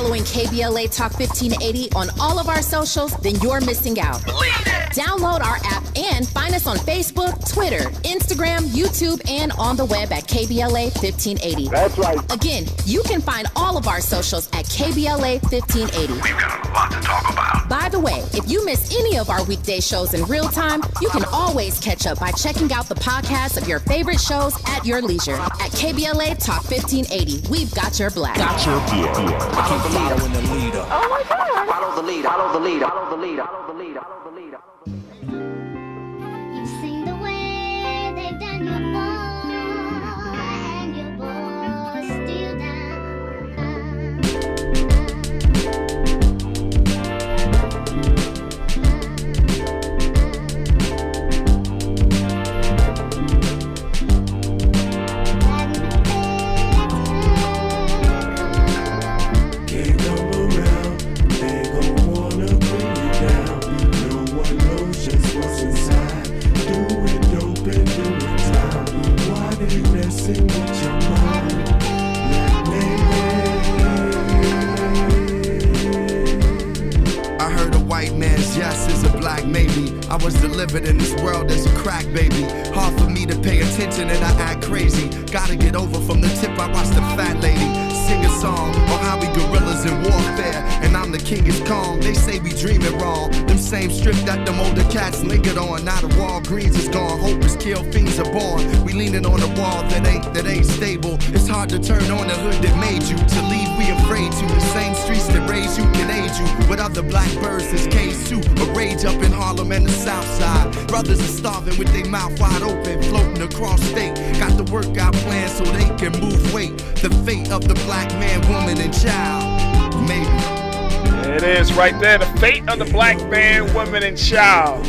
following KBLA Talk 1580 on all of our socials, then you're missing out. Download our app and find us on Facebook, Twitter, Instagram, YouTube, and on the web at KBLA 1580. That's right. Again, you can find all of our socials at KBLA 1580. We've got a lot to talk about. By the way, if you miss any of our weekday shows in real time, you can always catch up by checking out the podcast of your favorite shows at your leisure. At KBLA Talk 1580, we've got your black. Got your beer. Follow the leader. Oh my God. Follow the leader. Follow the leader. Follow the leader. Follow the leader. Follow the leader. You've seen the way they've done your boy, and your boy's still down. Can't come around, they gon' wanna bring you down. No one knows just what's inside. Doing dope and doing time. Why they messing with your mind? I heard a white man's yes is a black maybe. I was delivered in this world as a crack baby. Hard for me to pay attention and I act crazy. Gotta get over from the tip I watched the fat lady sing a song on how we gorillas in warfare. And I'm the king is calm, they say we dreaming wrong. Them same strip that them older cats lingered on. Now the Walgreens is gone, hope is killed, fiends are born. We leaning on a wall that ain't stable. It's hard to turn on the hood that made you. To leave we afraid to. The same streets that raised you can aid you. With other black birds is caged too. A rage up in Harlem and the South Side. Brothers are starving with their mouth wide open, floating across state. Got the workout plan so they can move weight. The fate of the black man, woman, and child. Maybe. It is right there. The fate of the black man, woman, and child.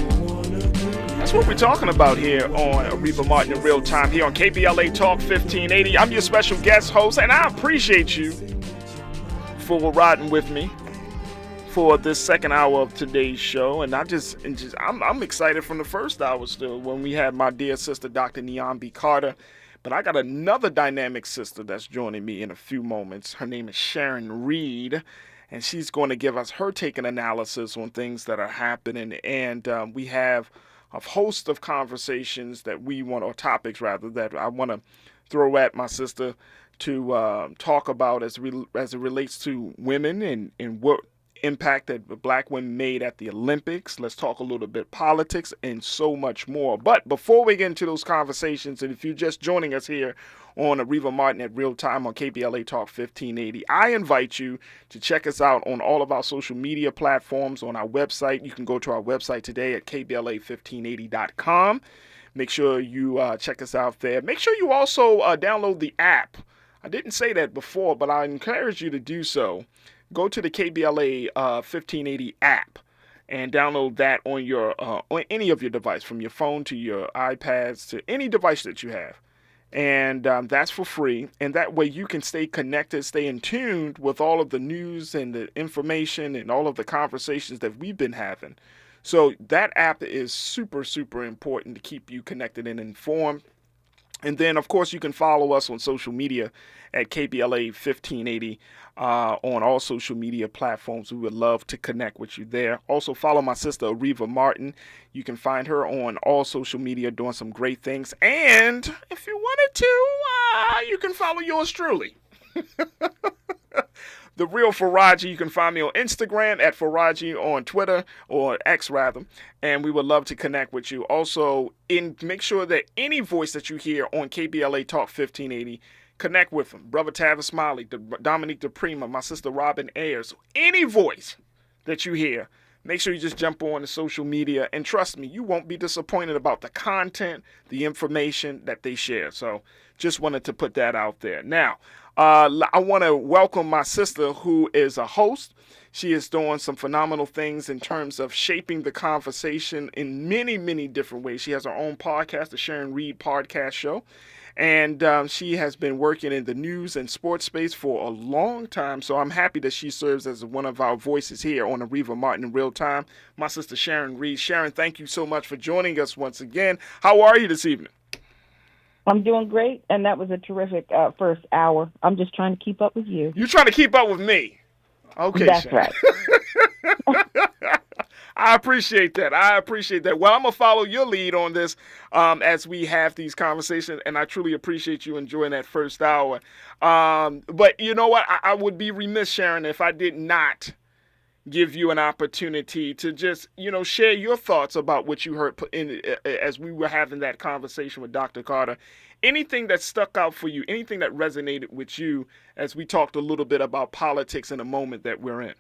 That's what we're talking about here on Areva Martin in real time here on KBLA Talk 1580. I'm your special guest host, and I appreciate you for riding with me for this second hour of today's show. And I'm excited from the first hour still when we had my dear sister, Dr. Niambi Carter. But I got another dynamic sister that's joining me in a few moments. Her name is Sharon Reed, and she's going to give us her take and analysis on things that are happening. And we have a host of conversations that we want, or topics rather, that I want to throw at my sister to talk about as it relates to women and what impact that black women made at the Olympics. Let's talk a little bit politics and so much more. But before we get into those conversations, and if you're just joining us here on Areva Martin at Real Time on KBLA Talk 1580, I invite you to check us out on all of our social media platforms, on our website. You can go to our website today at KBLA1580.com. Make sure you check us out there. Make sure you also download the app. I didn't say that before, but I encourage you to do so. Go to the KBLA 1580 app and download that on your on any of your device, from your phone to your iPads to any device that you have. And that's for free. And that way you can stay connected, stay in tune with all of the news and the information and all of the conversations that we've been having. So that app is super, super important to keep you connected and informed. And then, of course, you can follow us on social media at KBLA 1580 on all social media platforms. We would love to connect with you there. Also, follow my sister, Areva Martin. You can find her on all social media doing some great things. And if you wanted to, you can follow yours truly. The real Farajii. You can find me on Instagram at Farajii, on Twitter, or X rather, and we would love to connect with you. Also, make sure that any voice that you hear on KBLA Talk 1580, connect with them. Brother Tavis Smiley, Dominique DePrima, my sister Robin Ayers. Any voice that you hear, make sure you just jump on the social media, and trust me, you won't be disappointed about the content, the information that they share. So just wanted to put that out there. Now, I want to welcome my sister, who is a host. She is doing some phenomenal things in terms of shaping the conversation in many, many different ways. She has her own podcast, the Sharon Reed Podcast Show. And she has been working in the news and sports space for a long time. So I'm happy that she serves as one of our voices here on Areva Martin in real time. My sister Sharon Reed. Sharon, thank you so much for joining us once again. How are you this evening? I'm doing great, and that was a terrific first hour. I'm just trying to keep up with you. You're trying to keep up with me? Okay, That's Sharon. right. I appreciate that. Well, I'm going to follow your lead on this as we have these conversations, and I truly appreciate you enjoying that first hour. But you know what? I would be remiss, Sharon, if I did not give you an opportunity to just, share your thoughts about what you heard as we were having that conversation with Dr. Carter. Anything that stuck out for you, anything that resonated with you as we talked a little bit about politics in the moment that we're in?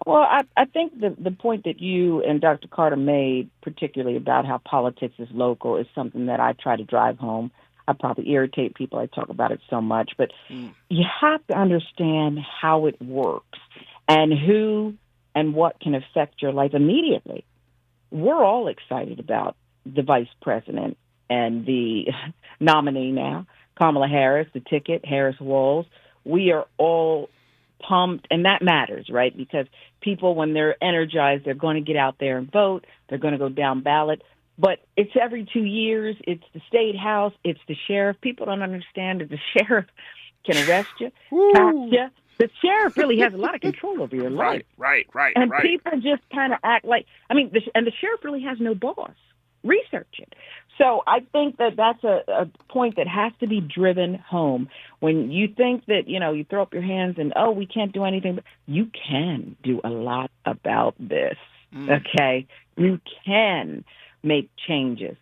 Well, I think the point that you and Dr. Carter made, particularly about how politics is local, is something that I try to drive home. I probably irritate people. I talk about it so much. But you have to understand how it works and who and what can affect your life immediately. We're all excited about the vice president and the nominee now, Kamala Harris, the ticket, Harris-Walz. We are all pumped, and that matters, right? Because people, when they're energized, they're going to get out there and vote. They're going to go down ballot. But it's every 2 years. It's the state house. It's the sheriff. People don't understand that the sheriff can arrest you, catch you. The sheriff really has a lot of control over your life. Right. And people just kind of act like, and the sheriff really has no boss. Research it. So I think that that's a point that has to be driven home. When you think that, you throw up your hands and, we can't do anything, but you can do a lot about this, okay? You can make changes.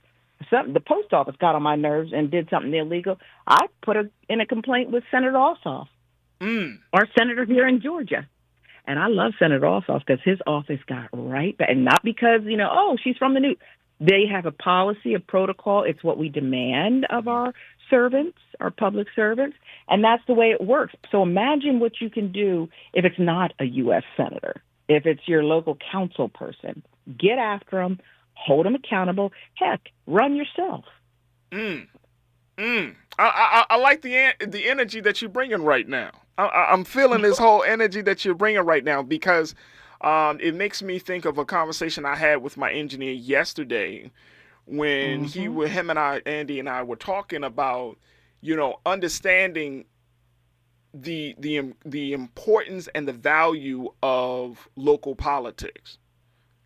The post office got on my nerves and did something illegal. I put in a complaint with Senator Ossoff, our senator here in Georgia. And I love Senator Ossoff because his office got right back. And not because, she's from the news. They have a policy, a protocol. It's what we demand of our servants, our public servants, and that's the way it works. So imagine what you can do if it's not a U.S. senator, if it's your local council person. Get after them, hold them accountable. Heck, run yourself. I like the energy that you're bringing right now. I'm feeling this whole energy that you're bringing right now because it makes me think of a conversation I had with my engineer yesterday when Andy and I were talking about, understanding the importance and the value of local politics,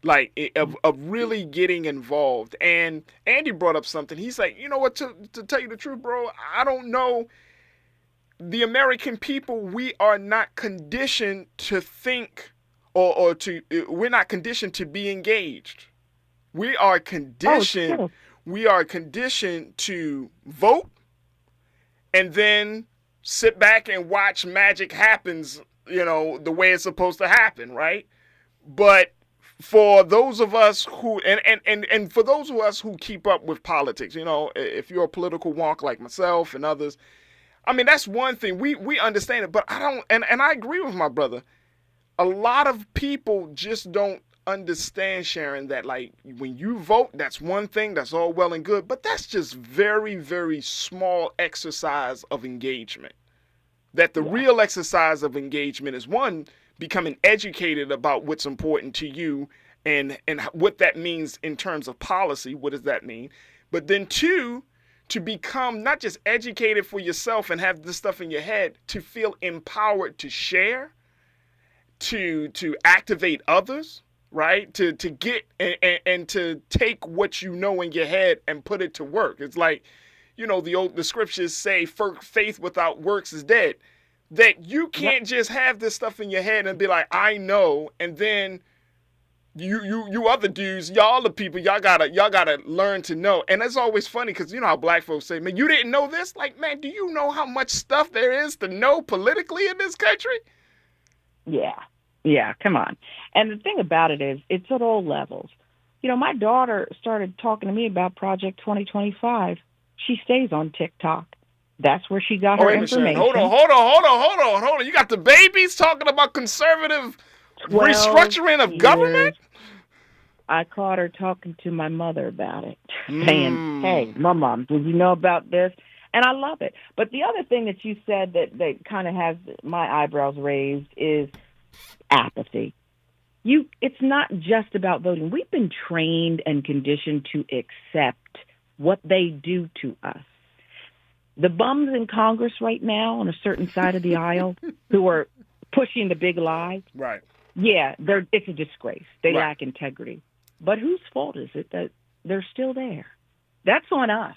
of really getting involved. And Andy brought up something. He's like, you know what, to tell you the truth, bro, I don't know. The American people, we are not conditioned to think we're not conditioned to be engaged. We are conditioned to vote and then sit back and watch magic happens, the way it's supposed to happen, right? But for those of us who and for those of us who keep up with politics, if you're a political wonk like myself and others, that's one thing. We understand it, but I don't, and I agree with my brother. A lot of people just don't understand, Sharon, that when you vote, that's one thing, that's all well and good, but that's just very, very small exercise of engagement. That the real exercise of engagement is, one, becoming educated about what's important to you and what that means in terms of policy. What does that mean? But then two, to become not just educated for yourself and have this stuff in your head, to feel empowered to share, to activate others, right? To get and to take what you know in your head and put it to work. It's like, the scriptures say, faith without works is dead. That you can't just have this stuff in your head and be like, I know, and then you other dudes, y'all the people, y'all gotta learn to know. And it's always funny because you know how black folks say, man, you didn't know this? Like, man, do you know how much stuff there is to know politically in this country? Yeah, come on. And the thing about it is, it's at all levels. My daughter started talking to me about Project 2025. She stays on TikTok. That's where she got her information. Hold on. You got the babies talking about conservative restructuring of government? I caught her talking to my mother about it, saying, hey, Mom, did you know about this? And I love it. But the other thing that you said that kind of has my eyebrows raised is apathy. It's not just about voting. We've been trained and conditioned to accept what they do to us. The bums in Congress right now on a certain side of the aisle who are pushing the big lie. Right. Yeah, it's a disgrace. They Right. lack integrity. But whose fault is it that they're still there? That's on us.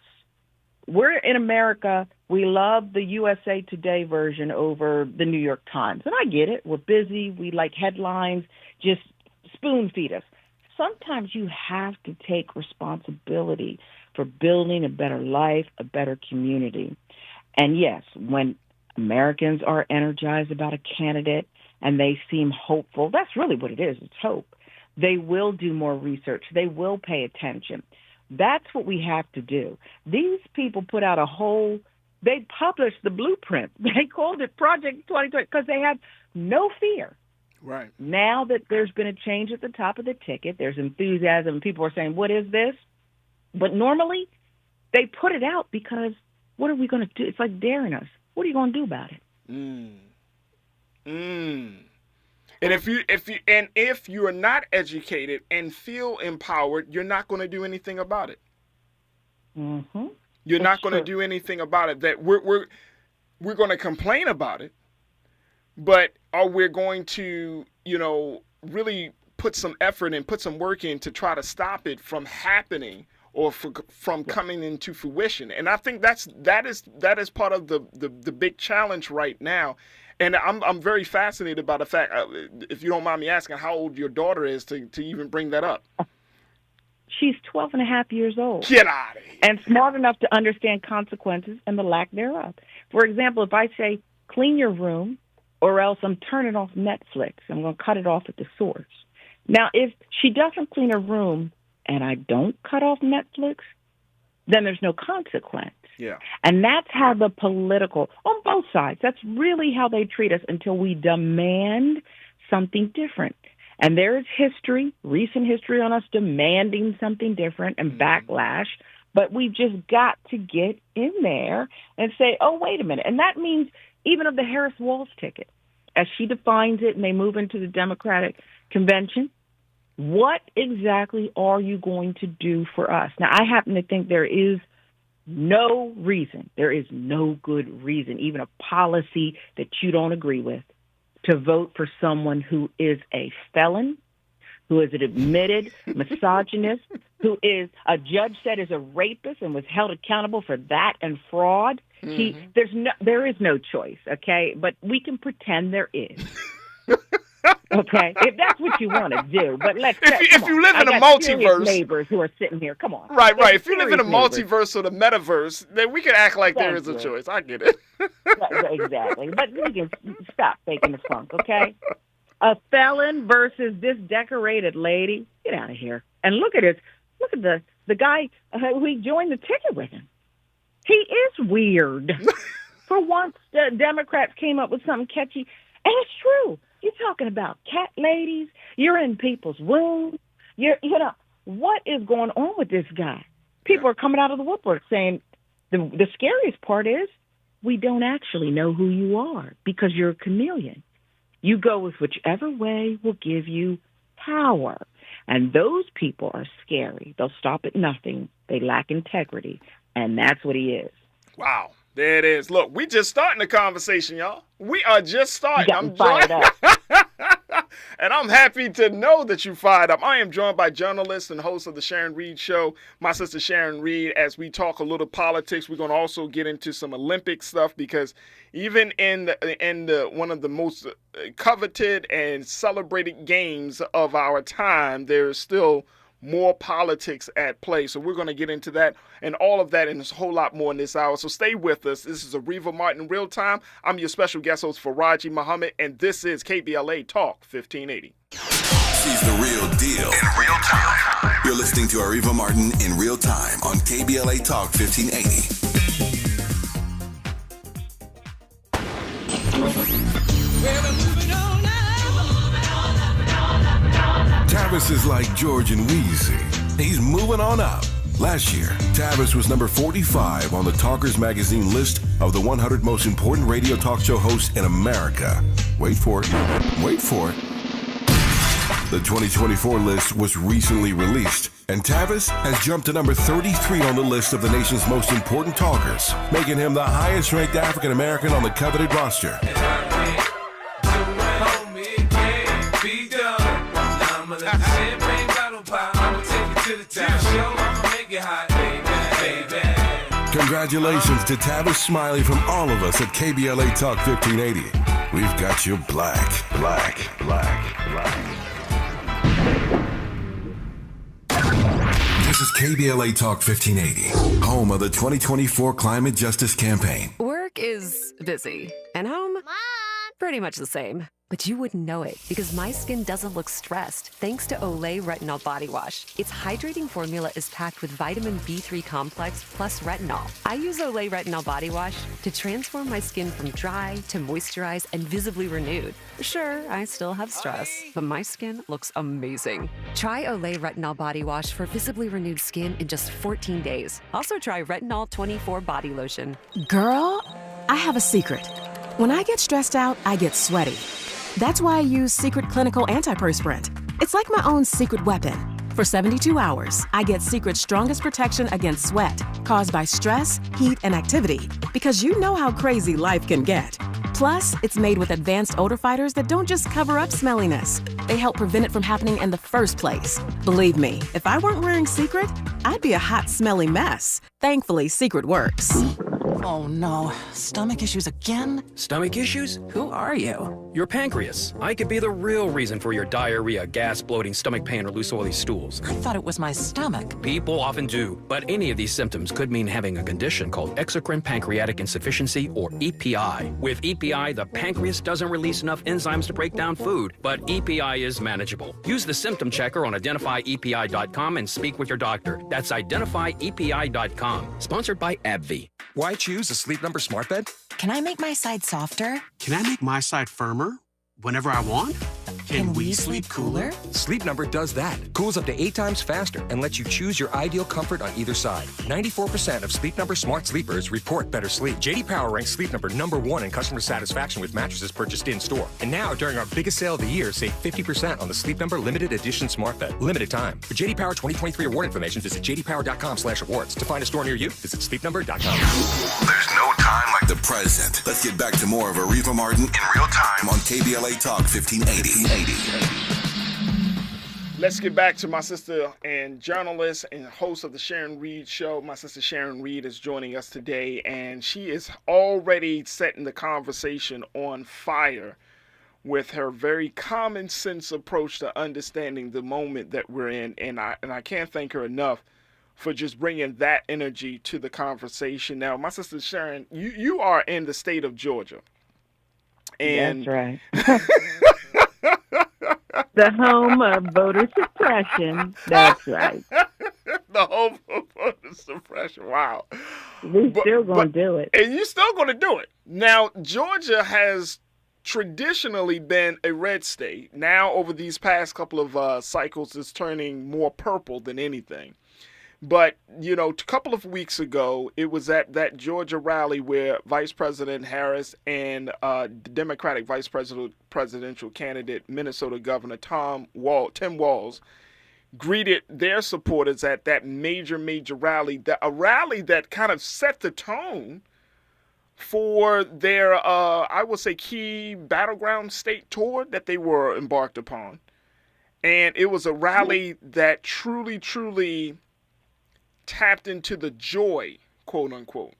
We're in America. We love the USA Today version over the New York Times. And I get it. We're busy. We like headlines. Just spoon feed us. Sometimes you have to take responsibility for building a better life, a better community. And yes, when Americans are energized about a candidate and they seem hopeful, that's really what it is. It's hope. They will do more research. They will pay attention. That's what we have to do. These people put out they published the blueprint. They called it Project 2020 because they have no fear. Right. Now that there's been a change at the top of the ticket, there's enthusiasm. People are saying, what is this? But normally they put it out because what are we going to do? It's like daring us. What are you going to do about it? And if you are not educated and feel empowered, you're not going to do anything about it. Mm-hmm. You're not going to do anything about it. That we're going to complain about it, but are we going to, really put some effort and put some work in to try to stop it from happening or from coming into fruition? And I think that is part of the big challenge right now. And I'm very fascinated by the fact, if you don't mind me asking, how old your daughter is to even bring that up. She's 12 and a half years old. Get out of here. And smart enough to understand consequences and the lack thereof. For example, if I say, clean your room or else I'm turning off Netflix, I'm going to cut it off at the source. Now, if she doesn't clean her room and I don't cut off Netflix, then there's no consequence. Yeah. And that's how the political, on both sides, that's really how they treat us until we demand something different. And there is recent history on us demanding something different and backlash, but we've just got to get in there and say, oh, wait a minute. And that means even of the Harris-Walz ticket, as she defines it and they move into the Democratic convention, what exactly are you going to do for us? Now, I happen to think there is no good reason, even a policy that you don't agree with, to vote for someone who is a felon, who is an admitted misogynist, who is, a judge said is a rapist and was held accountable for that and fraud. There is no choice, okay? But we can pretend there is. Okay, if that's what you want to do, but if you live in a multiverse, neighbors who are sitting here, come on, right. If you live in a multiverse or the metaverse, then we can act like there is a choice. I get it. Exactly, but we can stop faking the funk, okay? A felon versus this decorated lady. Get out of here! And look at it. Look at the guy who joined the ticket with him. He is weird. For once, the Democrats came up with something catchy, and it's true. You're talking about cat ladies. You're in people's wombs. What is going on with this guy? People are coming out of the woodwork saying the scariest part is we don't actually know who you are because you're a chameleon. You go with whichever way will give you power. And those people are scary. They'll stop at nothing. They lack integrity. And that's what he is. Wow. There it is. Look, we just starting the conversation, y'all. We are just starting. I'm fired up. And I'm happy to know that you fired up. I am joined by journalist and host of the Sharon Reed Show, my sister Sharon Reed. As we talk a little politics, we're going to also get into some Olympic stuff because even in one of the most coveted and celebrated games of our time, there's still more politics at play. So we're going to get into that and all of that and a whole lot more in this hour. So stay with us. This is Areva Martin Real Time. I'm your special guest host, Farajii Muhammad, and this is KBLA Talk 1580. She's the real deal in real time. You're listening to Areva Martin in real time on KBLA Talk 1580. Tavis is like George and Wheezy. He's moving on up. Last year, Tavis was number 45 on the Talkers Magazine list of the 100 most important radio talk show hosts in America. Wait for it. Wait for it. The 2024 list was recently released, and Tavis has jumped to number 33 on the list of the nation's most important talkers, making him the highest-ranked African-American on the coveted roster. Congratulations to Tavis Smiley from all of us at KBLA Talk 1580. We've got you black. This is KBLA Talk 1580, home of the 2024 Climate Justice Campaign. Work is busy, and home, Mom! pretty much the same. But you wouldn't know it because my skin doesn't look stressed thanks to Olay Retinol Body Wash. Its hydrating formula is packed with vitamin B3 complex plus retinol. I use Olay Retinol Body Wash to transform my skin from dry to moisturized and visibly renewed. Sure, I still have stress, but my skin looks amazing. Try Olay Retinol Body Wash for visibly renewed skin in just 14 days. Also try Retinol 24 Body Lotion. Girl, I have a secret. When I get stressed out, I get sweaty. That's why I use Secret Clinical Antiperspirant. It's like my own secret weapon. For 72 hours, I get Secret's strongest protection against sweat caused by stress, heat, and activity, because you know how crazy life can get. Plus, it's made with advanced odor fighters that don't just cover up smelliness. They help prevent it from happening in the first place. Believe me, if I weren't wearing Secret, I'd be a hot, smelly mess. Thankfully, Secret works. Oh no, stomach issues again? Stomach issues? Who are you? Your pancreas. I could be the real reason for your diarrhea, gas, bloating, stomach pain, or loose oily stools. I thought it was my stomach. People often do, but any of these symptoms could mean having a condition called exocrine pancreatic insufficiency, or EPI. With EPI, the pancreas doesn't release enough enzymes to break down food, but EPI is manageable. Use the symptom checker on identifyepi.com and speak with your doctor. That's identifyepi.com. Sponsored by AbbVie. Why choose a Sleep Number smart bed? Can I make my side softer? Can I make my side firmer whenever I want? Can we sleep cooler? Sleep Number does that. Cools up to 8 times faster and lets you choose your ideal comfort on either side. 94% of Sleep Number smart sleepers report better sleep. J.D. Power ranks Sleep Number #1 in customer satisfaction with mattresses purchased in-store. And now, during our biggest sale of the year, save 50% on the Sleep Number Limited Edition smart bed. Limited time. For J.D. Power 2023 award information, visit jdpower.com/awards. To find a store near you, visit sleepnumber.com. There's no time like the present. Let's get back to more of Areva Martin in real time on KBLA Talk 1580. Let's get back to my sister and journalist and host of the Sharon Reed Show. My sister Sharon Reed is joining us today, and she is already setting the conversation on fire with her very common sense approach to understanding the moment that we're in. And I can't thank her enough for just bringing that energy to the conversation. Now, my sister Sharon, you are in the state of Georgia. And that's right. The home of voter suppression. That's right. The home of voter suppression. Wow. We're still going to do it. And you're still going to do it. Now, Georgia has traditionally been a red state. Now, over these past couple of cycles, it's turning more purple than anything. But, you know, a couple of weeks ago, it was at that Georgia rally where Vice President Harris and the Democratic Vice Presidential candidate, Minnesota Governor Tim Walz, greeted their supporters at that major rally, a rally that kind of set the tone for their, I would say, key battleground state tour that they were embarked upon. And it was a rally that truly tapped into the joy, quote unquote,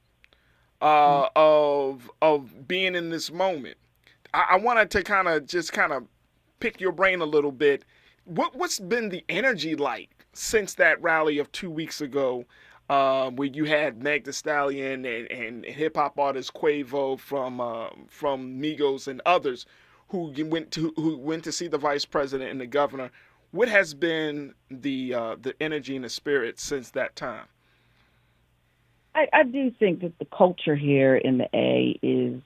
of being in this moment. I wanted to kind of pick your brain a little bit. What's been the energy like since that rally of 2 weeks ago, where you had Meg Thee Stallion and hip hop artist Quavo from Migos and others who went to see the vice president and the governor? What has been the energy and the spirit since that time? I do think that the culture here in the A is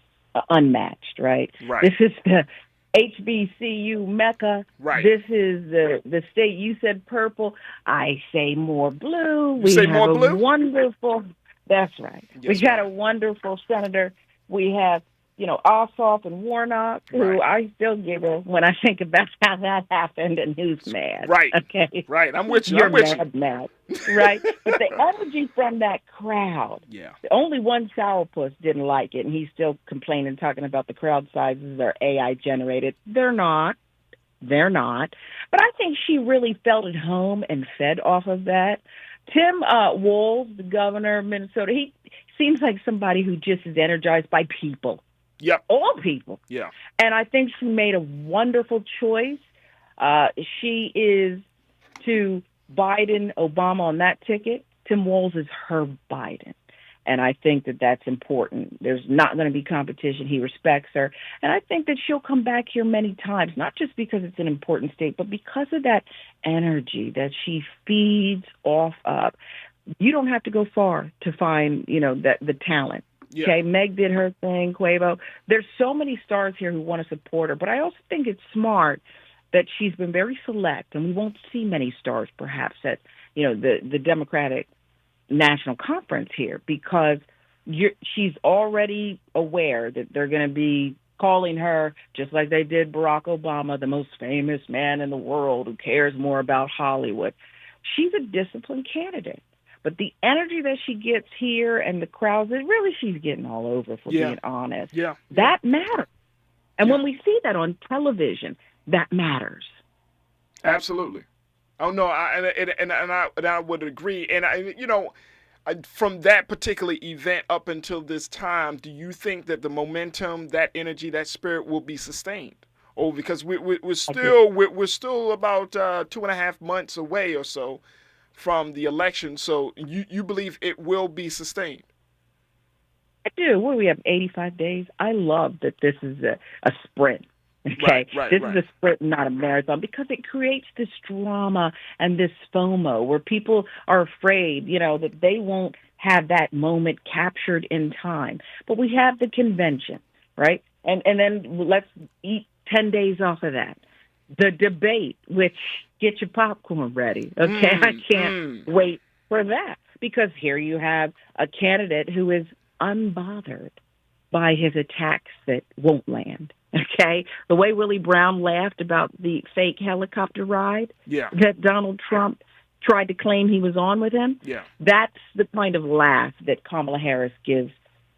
unmatched, right? Right. This is the HBCU Mecca. Right. This is the state. You said purple. I say more blue. You say more blue? Wonderful. That's right. Yes, we got a wonderful senator. We have, Ossoff and Warnock, who I still giggle when I think about how that happened and who's mad. Right. Okay. Right. I'm with you. You're I'm with mad. Right. But the energy from that crowd. Yeah. Only one sourpuss didn't like it, and he's still complaining, talking about the crowd sizes are AI generated. They're not. But I think she really felt at home and fed off of that. Tim Walz, the governor of Minnesota, he seems like somebody who just is energized by people. Yep. All people. Yeah. And I think she made a wonderful choice. She is to Biden, Obama on that ticket. Tim Walz is her Biden. And I think that that's important. There's not going to be competition. He respects her. And I think that she'll come back here many times, not just because it's an important state, but because of that energy that she feeds off of. You don't have to go far to find, the talent. Yeah. Okay, Meg did her thing, Quavo. There's so many stars here who want to support her, but I also think it's smart that she's been very select, and we won't see many stars perhaps at, the Democratic National Conference here, because she's already aware that they're going to be calling her, just like they did Barack Obama, the most famous man in the world who cares more about Hollywood. She's a disciplined candidate. But the energy that she gets here and the crowds, she's getting all over, for being honest. Yeah. That matters. And when we see that on television, that matters. Absolutely. Oh no, I would agree. And from that particular event up until this time, do you think that the momentum, that energy, that spirit will be sustained? Oh, because we're still about 2.5 months away or so from the election. So you believe it will be sustained? I do. We have 85 days. I love that this is a sprint. Okay, this is a sprint, not a marathon, because it creates this drama and this FOMO where people are afraid, that they won't have that moment captured in time. But we have the convention, right? And then let's eat 10 days off of that. The debate, which get your popcorn ready, okay? I can't wait for that, because here you have a candidate who is unbothered by his attacks that won't land. Okay, the way Willie Brown laughed about the fake helicopter ride that Donald Trump tried to claim he was on with him, that's the kind of laugh that Kamala Harris gives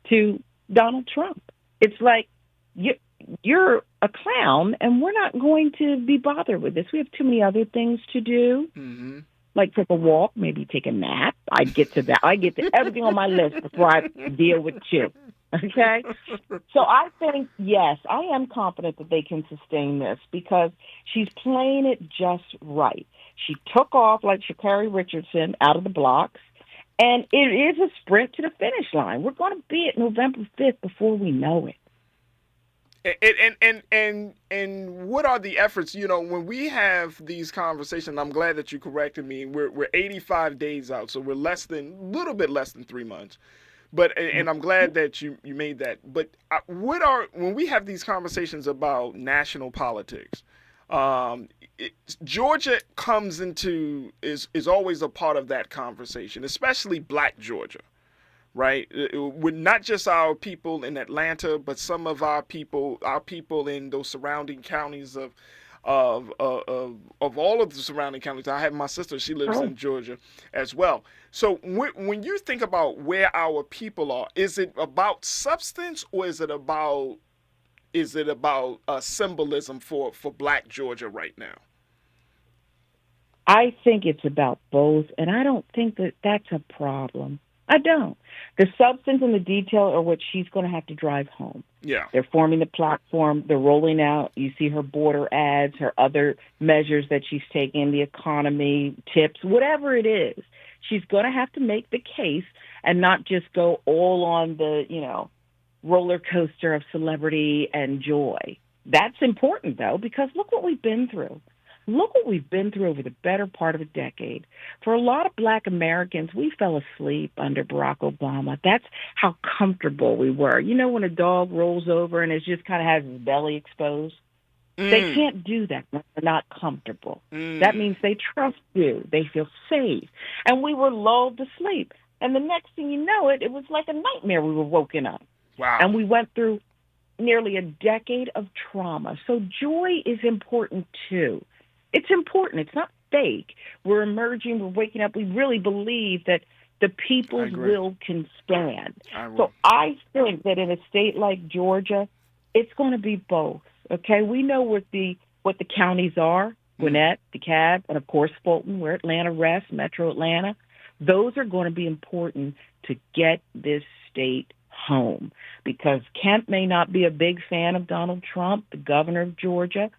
to Donald Trump. It's like, you're a clown, and we're not going to be bothered with this. We have too many other things to do, like take a walk, maybe take a nap. I get to that. I get to everything on my list before I deal with you. Okay? So I think, yes, I am confident that they can sustain this, because she's playing it just right. She took off like Sha'Carri Richardson out of the blocks, and it is a sprint to the finish line. We're going to be at November 5th before we know it. And what are the efforts? When we have these conversations, I'm glad that you corrected me. We're 85 days out, so we're little bit less than 3 months. But and I'm glad that you made that. But when we have these conversations about national politics, Georgia is always a part of that conversation, especially Black Georgia, right? With not just our people in Atlanta, but some of our people in those surrounding counties of all of the surrounding counties. I have my sister; she lives in Georgia as well. So when you think about where our people are, is it about substance, or is it about symbolism for Black Georgia right now? I think it's about both, and I don't think that that's a problem. I don't. The substance and the detail are what she's going to have to drive home. Yeah. They're forming the platform. They're rolling out. You see her border ads, her other measures that she's taking, the economy, tips, whatever it is. She's going to have to make the case and not just go all on the, roller coaster of celebrity and joy. That's important, though, because look what we've been through. Look what we've been through over the better part of a decade. For a lot of Black Americans, we fell asleep under Barack Obama. That's how comfortable we were. When a dog rolls over and it just kind of has his belly exposed? They can't do that when they're not comfortable. That means they trust you. They feel safe. And we were lulled to sleep. And the next thing you know, it was like a nightmare. We were woken up. Wow. And we went through nearly a decade of trauma. So joy is important, too. It's important. It's not fake. We're emerging. We're waking up. We really believe that the people's will can stand. So I think that in a state like Georgia, it's going to be both. Okay, we know what the counties are: Gwinnett, DeKalb, and of course Fulton, where Atlanta rests, Metro Atlanta. Those are going to be important to get this state home, because Kemp may not be a big fan of Donald Trump, the governor of Georgia.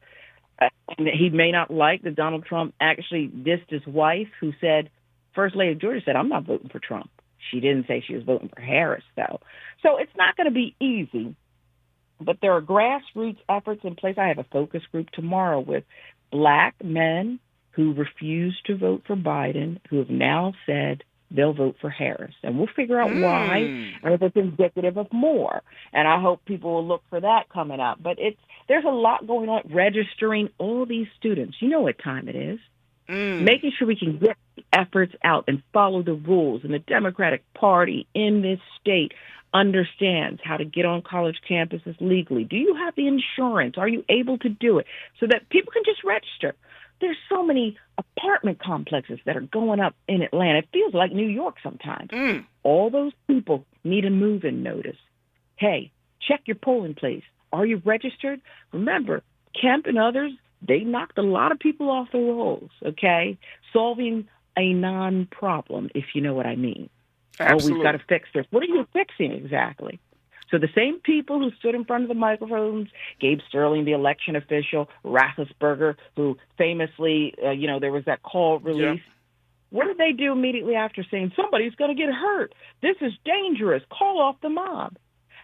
And he may not like that Donald Trump actually dissed his wife, who said, First Lady of Georgia said, I'm not voting for Trump. She didn't say she was voting for Harris, though. So it's not going to be easy, but there are grassroots efforts in place. I have a focus group tomorrow with black men who refuse to vote for Biden, who have now said they'll vote for Harris. And we'll figure out why, and if it's indicative of more. And I hope people will look for that coming up. But there's a lot going on, registering all these students. You know what time it is. Making sure we can get the efforts out and follow the rules. And the Democratic Party in this state understands how to get on college campuses legally. Do you have the insurance? Are you able to do it? So that people can just register. There's so many apartment complexes that are going up in Atlanta. It feels like New York sometimes. All those people need a move-in notice. Hey, check your polling place. Are you registered? Remember, Kemp and others, they knocked a lot of people off the rolls, okay? Solving a non-problem, if you know what I mean. Absolutely. Oh, we've got to fix this. What are you fixing exactly? So the same people who stood in front of the microphones, Gabe Sterling, the election official, Raffensperger, who famously, there was that call release. Yeah. What did they do immediately after saying, somebody's going to get hurt? This is dangerous. Call off the mob.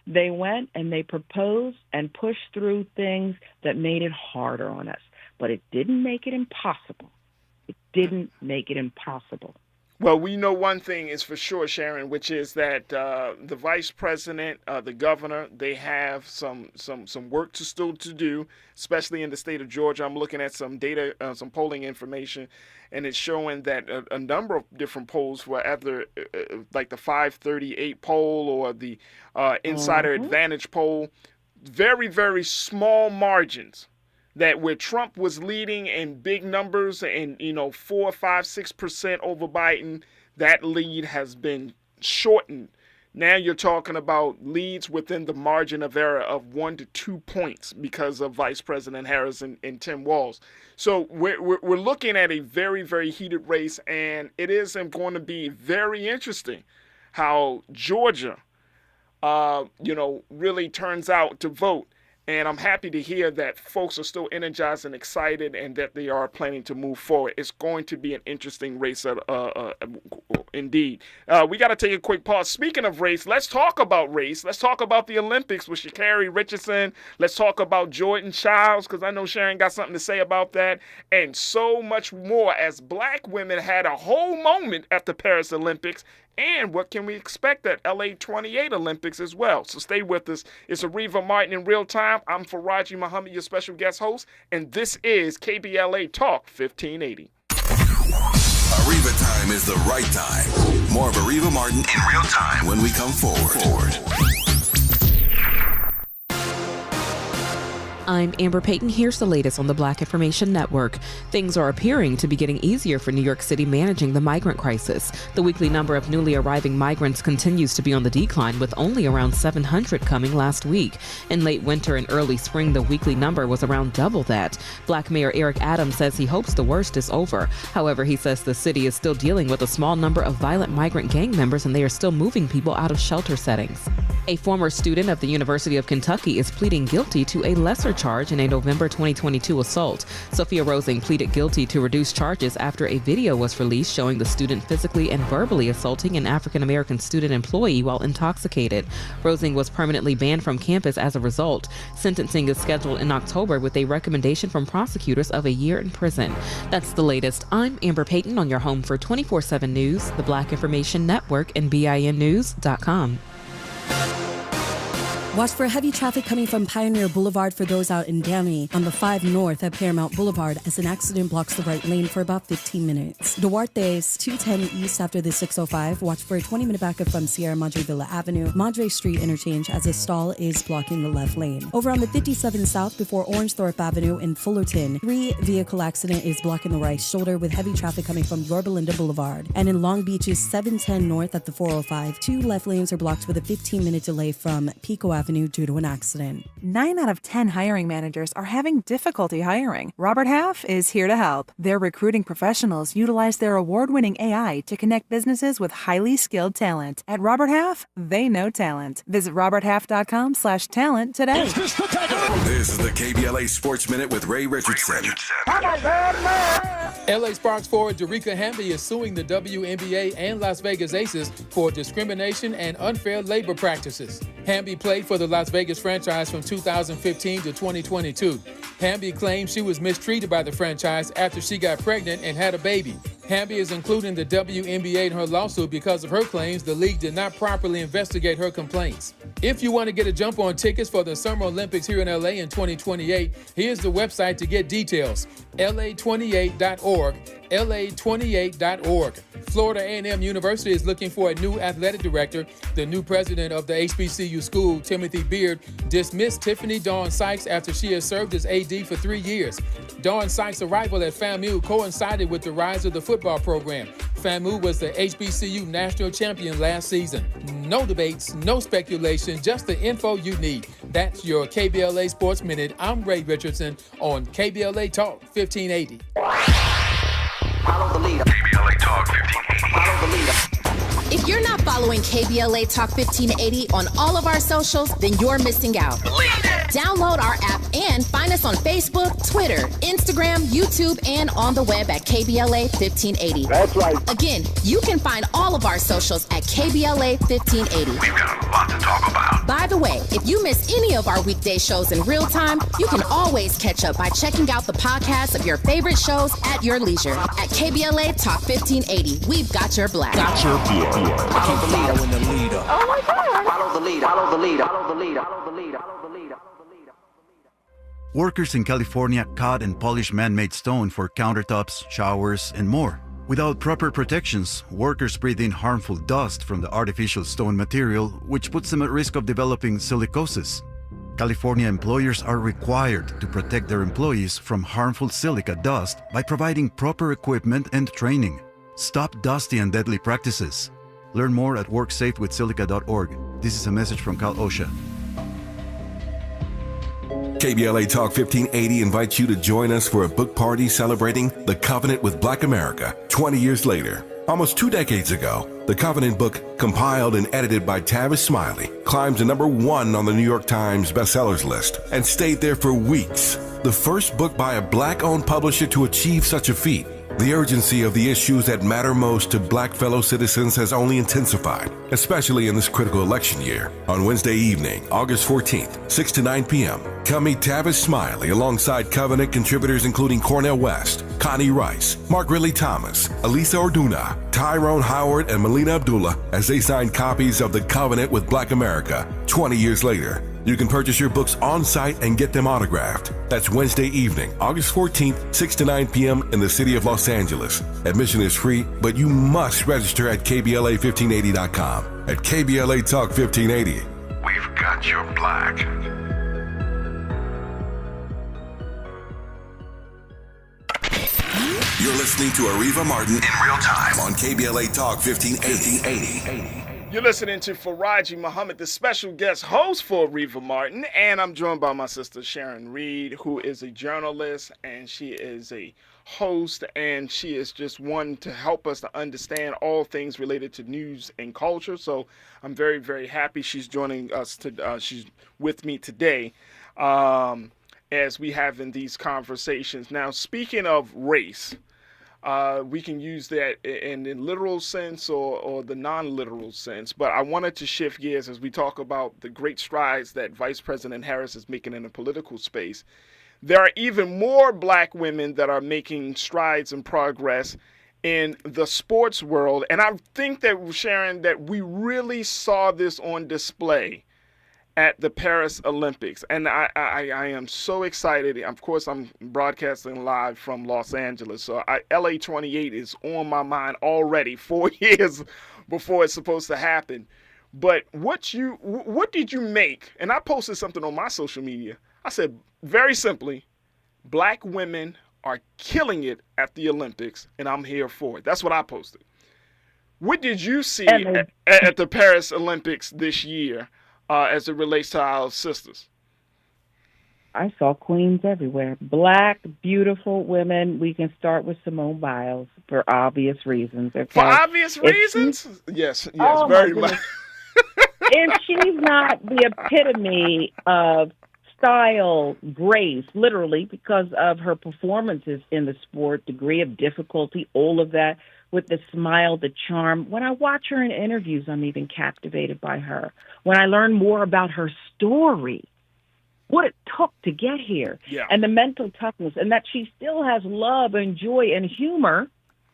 They went and they proposed and pushed through things that made it harder on us. But it didn't make it impossible. It didn't make it impossible. Well, we know one thing is for sure, Sharon, which is that the vice president, the governor, they have some work still to do, especially in the state of Georgia. I'm looking at some data, some polling information, and it's showing that a number of different polls were either like the 538 poll or the Insider Advantage poll, very, very small margins. That where Trump was leading in big numbers and, 4, 5, 6% over Biden, that lead has been shortened. Now you're talking about leads within the margin of error of 1 to 2 points because of Vice President Harris and Tim Walz. So we're looking at a very, very heated race, and it is going to be very interesting how Georgia, really turns out to vote. And I'm happy to hear that folks are still energized and excited and that they are planning to move forward. It's going to be an interesting race, indeed. We got to take a quick pause. Speaking of race, let's talk about race. Let's talk about the Olympics with Sha'Carri Richardson. Let's talk about Jordan Childs, because I know Sharon got something to say about that, and so much more as black women had a whole moment at the Paris Olympics. And what can we expect at LA 28 Olympics as well? So stay with us. It's Areva Martin in real time. I'm Farajii Muhammad, your special guest host, and this is KBLA Talk 1580. Areva time is the right time. More of Areva Martin in real time when we come forward. I'm Amber Payton. Here's the latest on the Black Information Network. Things are appearing to be getting easier for New York City managing the migrant crisis. The weekly number of newly arriving migrants continues to be on the decline, with only around 700 coming last week. In late winter and early spring, the weekly number was around double that. Black Mayor Eric Adams says he hopes the worst is over. However, he says the city is still dealing with a small number of violent migrant gang members, and they are still moving people out of shelter settings. A former student of the University of Kentucky is pleading guilty to a lesser charge in a November 2022 assault. Sophia Rosing pleaded guilty to reduced charges after a video was released showing the student physically and verbally assaulting an African-American student employee while intoxicated. Rosing was permanently banned from campus as a result. Sentencing is scheduled in October with a recommendation from prosecutors of a year in prison. That's the latest. I'm Amber Payton on your home for 24/7 News, the Black Information Network, and BINnews.com. Watch for heavy traffic coming from Pioneer Boulevard for those out in Downey on the 5 North at Paramount Boulevard as an accident blocks the right lane for about 15 minutes. Duarte's 210 East after the 605. Watch for a 20-minute backup from Sierra Madre Villa Avenue, Madre Street interchange as a stall is blocking the left lane. Over on the 57 South before Orangethorpe Avenue in Fullerton, 3-vehicle accident is blocking the right shoulder with heavy traffic coming from Yorba Linda Boulevard. And in Long Beach's 710 North at the 405, 2 left lanes are blocked with a 15-minute delay from Pico Avenue Avenue due to an accident. 9 out of 10 hiring managers are having difficulty hiring. Robert Half is here to help. Their recruiting professionals utilize their award-winning AI to connect businesses with highly skilled talent. At Robert Half, they know talent. Visit roberthalf.com/talent today. This is the KBLA Sports Minute with Ray Richardson. LA Sparks forward Jericka Hamby is suing the WNBA and Las Vegas Aces for discrimination and unfair labor practices. Hamby played for the Las Vegas franchise from 2015 to 2022. Hamby claims she was mistreated by the franchise after she got pregnant and had a baby. Hamby is including the WNBA in her lawsuit because of her claims the league did not properly investigate her complaints. If you want to get a jump on tickets for the Summer Olympics here in LA in 2028, here's the website to get details: la28.org, la28.org. Florida A&M University is looking for a new athletic director. The new president of the HBCU school, Timothy Beard, dismissed Tiffany Dawn Sykes after she has served as AD for 3 years. Dawn Sykes' arrival at FAMU coincided with the rise of the football program. FAMU was the HBCU national champion last season. No debates, no speculation, just the info you need. That's your KBLA Sports Minute. I'm Ray Richardson on KBLA Talk 1580. Follow the leader. KBLA Talk 1580. Follow the leader. If you're not following KBLA Talk 1580 on all of our socials, then you're missing out. Download our app and find us on Facebook, Twitter, Instagram, YouTube, and on the web at KBLA 1580. That's right. Again, you can find all of our socials at KBLA 1580. We've got a lot to talk about. By the way, if you miss any of our weekday shows in real time, you can always catch up by checking out the podcasts of your favorite shows at your leisure. At KBLA Talk 1580, we've got your black. Follow the leader. Following the leader. Oh my God. Follow the leader. Follow the leader. Follow the leader. Follow the leader. Follow the leader. Workers in California cut and polish man-made stone for countertops, showers, and more. Without proper protections, workers breathe in harmful dust from the artificial stone material, which puts them at risk of developing silicosis. California employers are required to protect their employees from harmful silica dust by providing proper equipment and training. Stop dusty and deadly practices. Learn more at worksafewithsilica.org. This is a message from Cal OSHA. KBLA Talk 1580 invites you to join us for a book party celebrating The Covenant with Black America 20 years later. Almost 2 decades ago, the Covenant book, compiled and edited by Tavis Smiley, climbed to #1 on the New York Times bestsellers list and stayed there for weeks. The first book by a Black-owned publisher to achieve such a feat. The urgency of the issues that matter most to Black fellow citizens has only intensified, especially in this critical election year. On Wednesday evening, August 14th, 6 to 9 p.m., come meet Tavis Smiley alongside Covenant contributors including Cornel West, Connie Rice, Mark Ridley Thomas, Elisa Orduna, Tyrone Howard, and Melina Abdullah as they sign copies of The Covenant with Black America 20 years later. You can purchase your books on site and get them autographed. That's Wednesday evening, August 14th, 6 to 9 p.m. in the city of Los Angeles. Admission is free, but you must register at KBLA1580.com. At KBLA Talk 1580, we've got your black. You're listening to Areva Martin in real time on KBLA Talk 1580. You're listening to Farajii Muhammad, the special guest host for Areva Martin, and I'm joined by my sister Sharon Reed, who is a journalist, and she is a host, and she is just one to help us to understand all things related to news and culture. So I'm very, very happy she's joining us. She's with me today as we have in these conversations. Now, speaking of race, we can use that in the literal sense or the non-literal sense, but I wanted to shift gears as we talk about the great strides that Vice President Harris is making in the political space. There are even more Black women that are making strides and progress in the sports world, and I think that, Sharon, that we really saw this on display at the Paris Olympics, and I am so excited. Of course, I'm broadcasting live from Los Angeles, so LA 28 is on my mind already 4 years before it's supposed to happen. But what did you make? And I posted something on my social media. I said, very simply, Black women are killing it at the Olympics, and I'm here for it. That's what I posted. What did you see at the Paris Olympics this year? as it relates to our sisters? I saw queens everywhere. Black, beautiful women. We can start with Simone Biles for obvious reasons. Okay? For obvious reasons? Yes, very much. If she's not the epitome of style, grace, literally, because of her performances in the sport, degree of difficulty, all of that, with the smile, the charm. When I watch her in interviews, I'm even captivated by her. When I learn more about her story, what it took to get here, and the mental toughness, and that she still has love and joy and humor.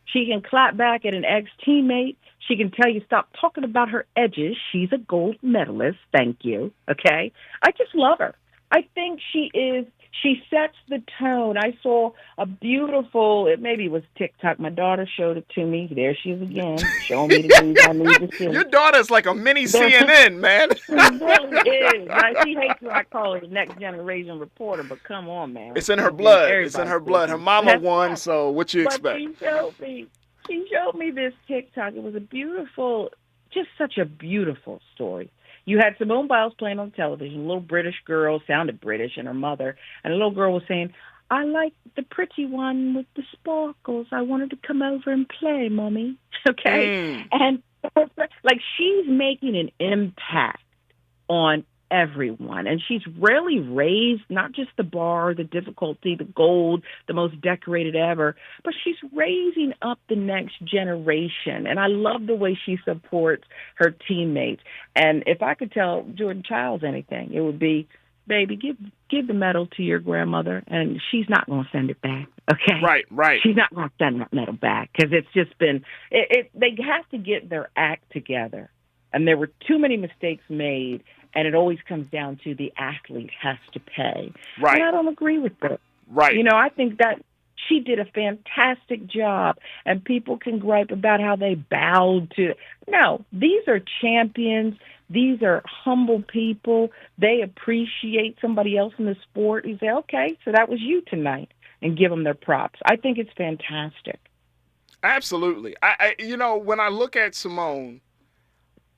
She can clap back at an ex-teammate. She can tell you, stop talking about her edges. She's a gold medalist. Thank you. Okay? I just love her. I think she sets the tone. I saw a beautiful, maybe it was TikTok. My daughter showed it to me. There she is again, showing me the news I need to see. Your daughter's like a mini CNN, man. She really is. Now, she hates when I call her the next generation reporter, but come on, man. It's in her blood. It's in her blood. Her mama won, so what you expect? She showed me this TikTok. It was a beautiful, just such a beautiful story. You had Simone Biles playing on television, a little British girl, sounded British, and her mother. And a little girl was saying, I like the pretty one with the sparkles. I wanted to come over and play, Mommy. Okay? And, like, she's making an impact on everyone. And she's really raised not just the bar, the difficulty, the gold, the most decorated ever, but she's raising up the next generation. And I love the way she supports her teammates. And if I could tell Jordan Childs anything, it would be, baby, give the medal to your grandmother, and she's not going to send it back. Okay? Right. She's not going to send that medal back because it's just been, they have to get their act together. And there were too many mistakes made, and it always comes down to the athlete has to pay. Right. And I don't agree with that. Right. You know, I think that she did a fantastic job, and people can gripe about how they bowed to. No, these are champions. These are humble people. They appreciate somebody else in the sport. You say, okay, so that was you tonight, and give them their props. I think it's fantastic. Absolutely. I when I look at Simone,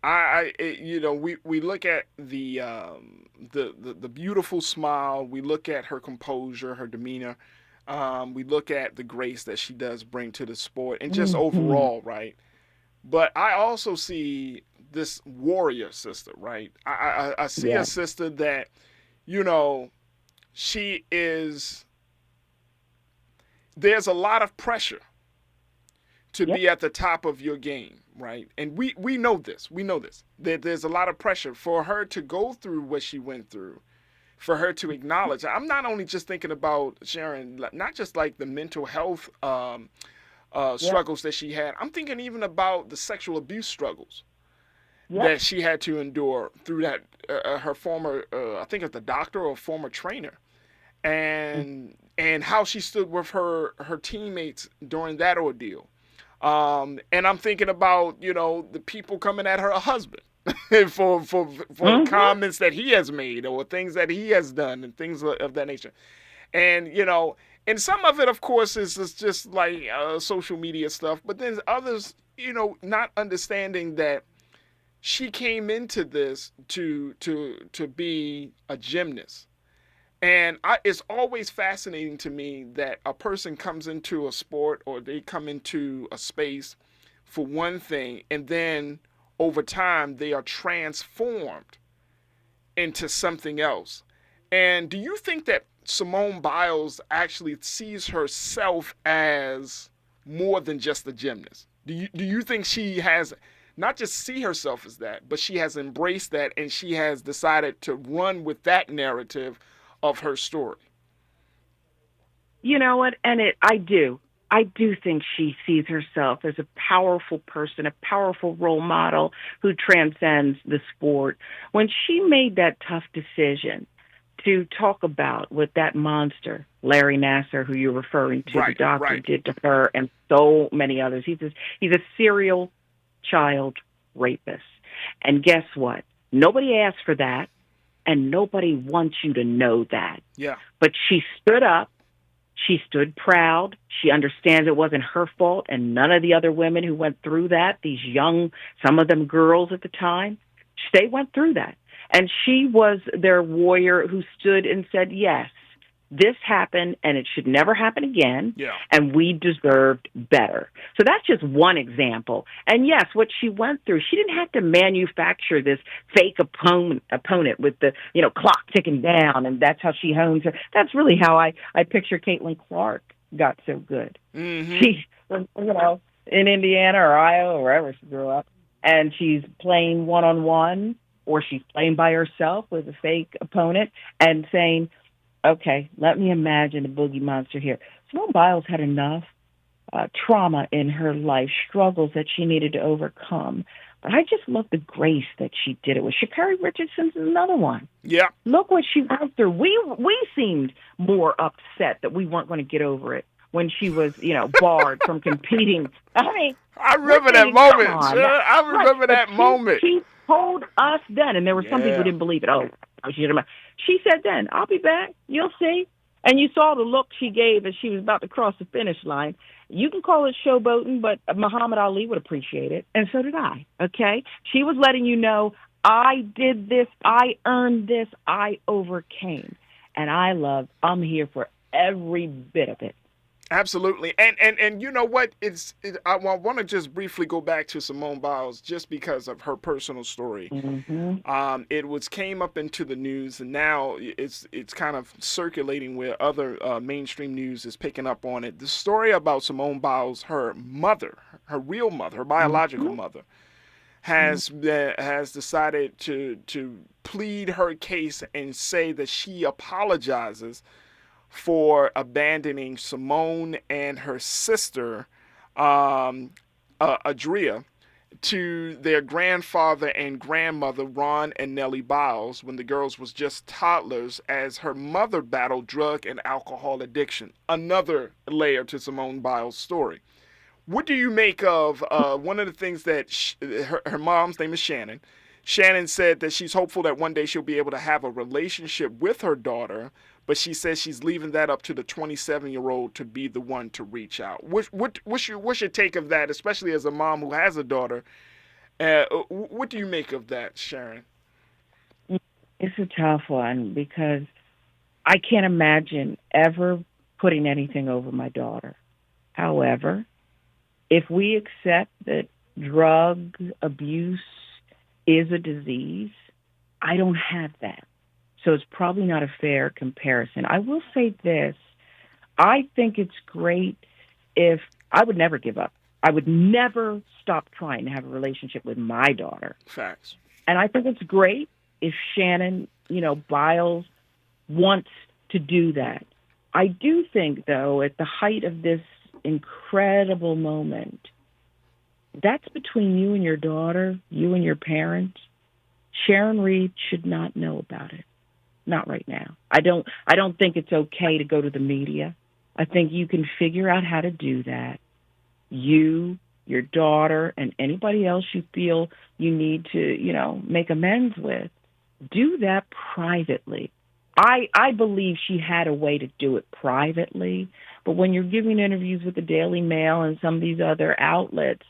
we look at the beautiful smile. We look at her composure, her demeanor. We look at the grace that she does bring to the sport, and just overall, right? But I also see this warrior sister, right? I see a sister that, she is. There's a lot of pressure to be at the top of your game, right? And we know this. We know this. There's a lot of pressure for her to go through what she went through, for her to acknowledge. I'm not only just thinking about, Sharon, not just like the mental health struggles that she had. I'm thinking even about the sexual abuse struggles that she had to endure through that, her former, I think it's the doctor or former trainer. And how she stood with her teammates during that ordeal. And I'm thinking about, the people coming at her husband for comments that he has made or things that he has done and things of that nature. And, and some of it, of course, is just like social media stuff. But then others, not understanding that she came into this to be a gymnast. And it's always fascinating to me that a person comes into a sport or they come into a space for one thing, and then over time they are transformed into something else. And do you think that Simone Biles actually sees herself as more than just a gymnast? Do you think she has not just see herself as that, but she has embraced that and she has decided to run with that narrative of her story? You know what? And I do think she sees herself as a powerful person, a powerful role model who transcends the sport. When she made that tough decision to talk about what that monster, Larry Nassar, who you're referring to, the doctor did to her and so many others. He's a serial child rapist. And guess what? Nobody asked for that. And nobody wants you to know that. Yeah. But she stood up. She stood proud. She understands it wasn't her fault, and none of the other women who went through that, these young, some of them girls at the time, they went through that. And she was their warrior who stood and said, yes, this happened and it should never happen again. Yeah. And we deserved better. So that's just one example. And yes, what she went through, she didn't have to manufacture this fake opponent with the, clock ticking down, and that's how she hones her. That's really how I picture Caitlin Clark got so good. Mm-hmm. She, in Indiana or Iowa or wherever she grew up, and she's playing one-on-one, or she's playing by herself with a fake opponent and saying, okay, let me imagine the boogie monster here. Simone Biles had enough trauma in her life, struggles that she needed to overcome. But I just love the grace that she did it with. Sha'Carri Richardson's another one. Yeah. Look what she went through. We seemed more upset that we weren't going to get over it when she was, barred from competing. I remember that moment. I remember that moment. She told us then, and there were some people who didn't believe it. She said then, I'll be back. You'll see. And you saw the look she gave as she was about to cross the finish line. You can call it showboating, but Muhammad Ali would appreciate it, and so did I, okay? She was letting you know, I did this, I earned this, I overcame. And I'm here for every bit of it. Absolutely. And you know what? I want to just briefly go back to Simone Biles just because of her personal story. Mm-hmm. It came up into the news, and now it's kind of circulating where other mainstream news is picking up on it. The story about Simone Biles, her mother, her real mother, her biological mother, has decided to plead her case and say that she apologizes for abandoning Simone and her sister, Adria, to their grandfather and grandmother, Ron and Nellie Biles, when the girls was just toddlers, as her mother battled drug and alcohol addiction. Another layer to Simone Biles' story. What do you make of one of the things that her mom's name is Shannon. Shannon said that she's hopeful that one day she'll be able to have a relationship with her daughter, but she says she's leaving that up to the 27-year-old to be the one to reach out. What's your take of that, especially as a mom who has a daughter? What do you make of that, Sharon? It's a tough one because I can't imagine ever putting anything over my daughter. However, if we accept that drug abuse is a disease, I don't have that. So it's probably not a fair comparison. I will say this. I think it's great if I would never give up. I would never stop trying to have a relationship with my daughter. Facts. And I think it's great if Shannon, Biles wants to do that. I do think, though, at the height of this incredible moment, that's between you and your daughter, you and your parents. Sharon Reed should not know about it. Not right now. I don't think it's okay to go to the media. I think you can figure out how to do that. You, your daughter, and anybody else you feel you need to, make amends with, do that privately. I believe she had a way to do it privately, but when you're giving interviews with the Daily Mail and some of these other outlets,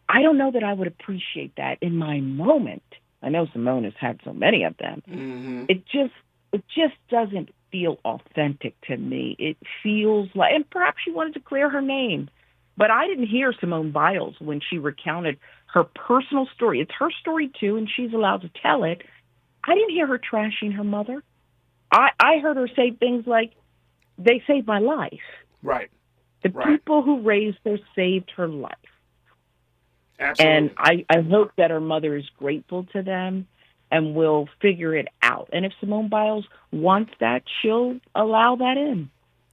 I don't know that I would appreciate that in my moment. I know Simone has had so many of them. Mm-hmm. It just doesn't feel authentic to me. It feels like, and perhaps she wanted to clear her name, but I didn't hear Simone Biles when she recounted her personal story. It's her story too, and she's allowed to tell it. I didn't hear her trashing her mother. I heard her say things like, they saved my life. Right. The people who raised her saved her life. Absolutely. And I hope that her mother is grateful to them and will figure it out. And if Simone Biles wants that, she'll allow that in.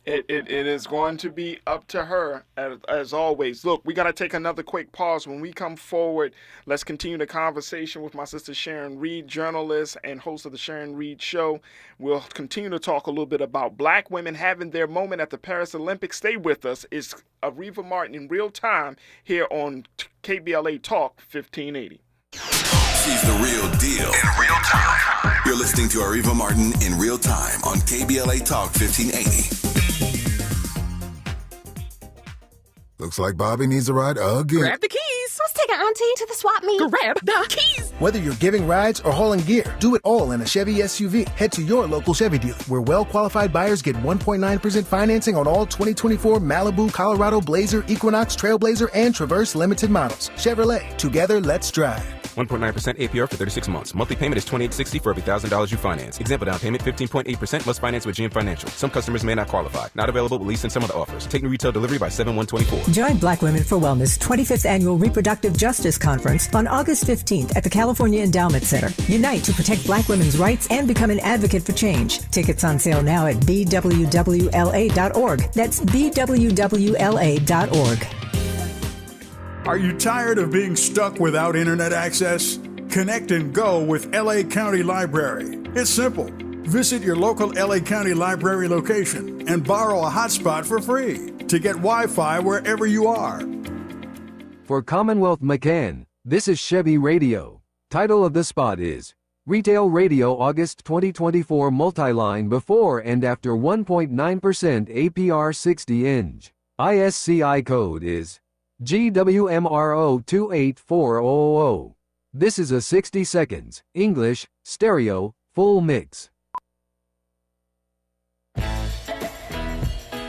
It is going to be up to her, as always. Look, we got to take another quick pause. When we come forward, let's continue the conversation with my sister Sharon Reed, journalist and host of the Sharon Reed Show. We'll continue to talk a little bit about black women having their moment at the Paris Olympics. Stay with us. It's Areva Martin in real time here on KBLA Talk 1580. She's the real deal in real time. You're listening to Areva Martin in real time on KBLA Talk 1580. Looks like Bobby needs a ride again. Grab the keys. Let's take Auntie, to the swap meet. Grab the keys. Whether you're giving rides or hauling gear, do it all in a Chevy SUV. Head to your local Chevy dealer, where well-qualified buyers get 1.9% financing on all 2024 Malibu, Colorado, Blazer, Equinox, Trailblazer, and Traverse limited models. Chevrolet, together, let's drive. 1.9% APR for 36 months. Monthly payment is $28.60 for every $1,000 you finance. Example down payment 15.8% must finance with GM Financial. Some customers may not qualify. Not available with lease and some other offers. Take new retail delivery by 7/1/24. Join Black Women for Wellness 25th Annual Reproductive Justice Conference on August 15th at the California Endowment Center. Unite to protect Black women's rights and become an advocate for change. Tickets on sale now at bwwla.org. That's bwwla.org. Are you tired of being stuck without internet access? Connect and go with LA County Library. It's simple. Visit your local LA County Library location and borrow a hotspot for free to get Wi-Fi wherever you are. For Commonwealth McCann, this is Chevy Radio. Title of the spot is Retail Radio August 2024 Multi-Line Before and After 1.9% APR 60-inch. ISCI code is GWMRO28400. This is a 60 seconds, English, stereo, full mix.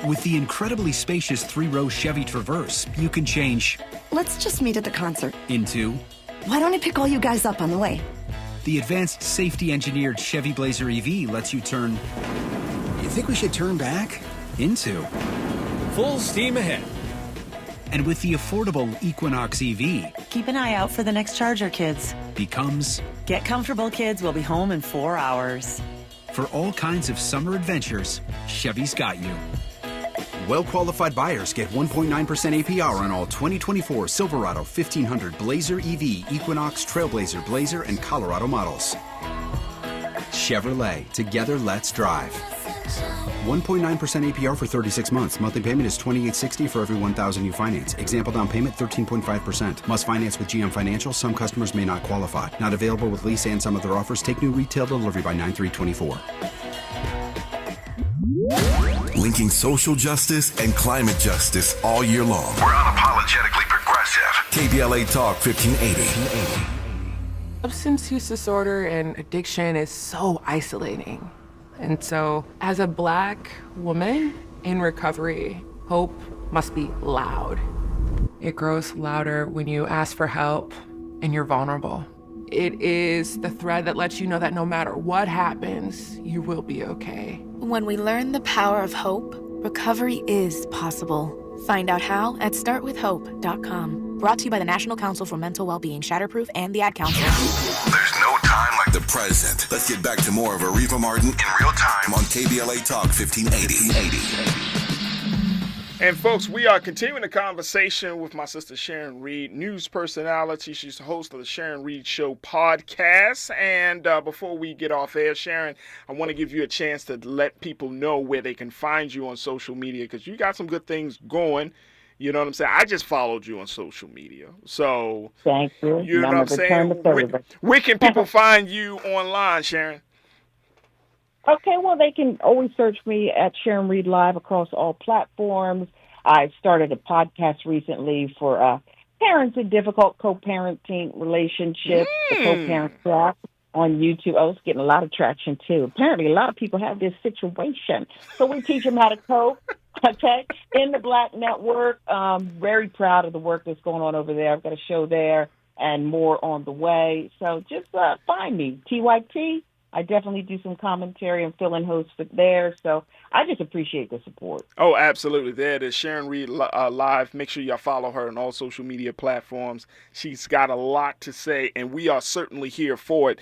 With the incredibly spacious 3-row Chevy Traverse, you can change Let's just meet at the concert. into Why don't I pick all you guys up on the way? the advanced safety-engineered Chevy Blazer EV lets you turn. You think we should turn back? Into full steam ahead. And with the affordable Equinox EV, Keep an eye out for the next Charger, kids. becomes Get comfortable, kids. We'll be home in 4 hours. for all kinds of summer adventures. Chevy's got you. Well-qualified buyers get 1.9% APR on all 2024 Silverado 1500 Blazer EV, Equinox, Trailblazer, Blazer, and Colorado models. Chevrolet, together let's drive. 1.9% APR for 36 months. Monthly payment is $28.60 for every $1,000 you finance. Example down payment 13.5%. Must finance with GM Financial. Some customers may not qualify. Not available with lease and some other offers. Take new retail delivery by 9/3/24. Linking social justice and climate justice all year long. We're unapologetically progressive. KBLA Talk 1580. Substance use disorder and addiction is so isolating. And so, as a Black woman in recovery, hope must be loud. It grows louder when you ask for help and you're vulnerable. It is the thread that lets you know that no matter what happens, you will be okay. When we learn the power of hope, recovery is possible. Find out how at startwithhope.com. Brought to you by the National Council for Mental Wellbeing, Shatterproof, and the Ad Council. There's no time like the present. Let's get back to more of Areva Martin in real time on KBLA Talk 1580. And folks, we are continuing the conversation with my sister Sharon Reed, news personality. She's the host of the Sharon Reed Show podcast. And before we get off air, Sharon, I want to give you a chance to let people know where they can find you on social media, because you got some good things going. You know what I'm saying? I just followed you on social media. So, thank you. You know what I'm saying? Where can people find you online, Sharon? Okay, well, they can always search me at Sharon Reed Live across all platforms. I started a podcast recently for parents in difficult co-parenting relationships, the co-parent track on YouTube. Oh, it's getting a lot of traction, too. Apparently, a lot of people have this situation. So we teach them how to cope, okay, in the Black Network. Very proud of the work that's going on over there. I've got a show there and more on the way. So just find me, TYT. I definitely do some commentary and fill-in hosts there, so I just appreciate the support. Oh, absolutely. There it is, Sharon Reed Live. Make sure y'all follow her on all social media platforms. She's got a lot to say, and we are certainly here for it.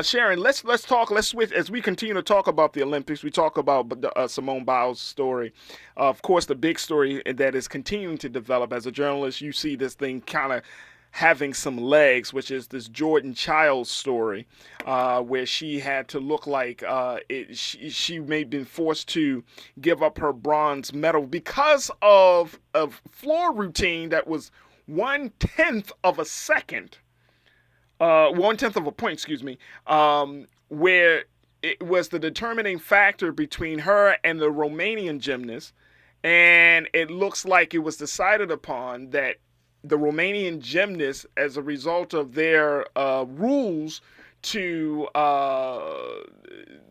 Sharon, let's talk. Let's switch as we continue to talk about the Olympics. We talk about Simone Biles' story. Of course, the big story that is continuing to develop. As a journalist, you see this thing kind of having some legs, which is this Jordan Childs story, where she had to look like she may have been forced to give up her bronze medal because of a floor routine that was 1/10 of a second, 1/10 of a point, where it was the determining factor between her and the Romanian gymnast, and it looks like it was decided upon that the Romanian gymnasts, as a result of their rules, to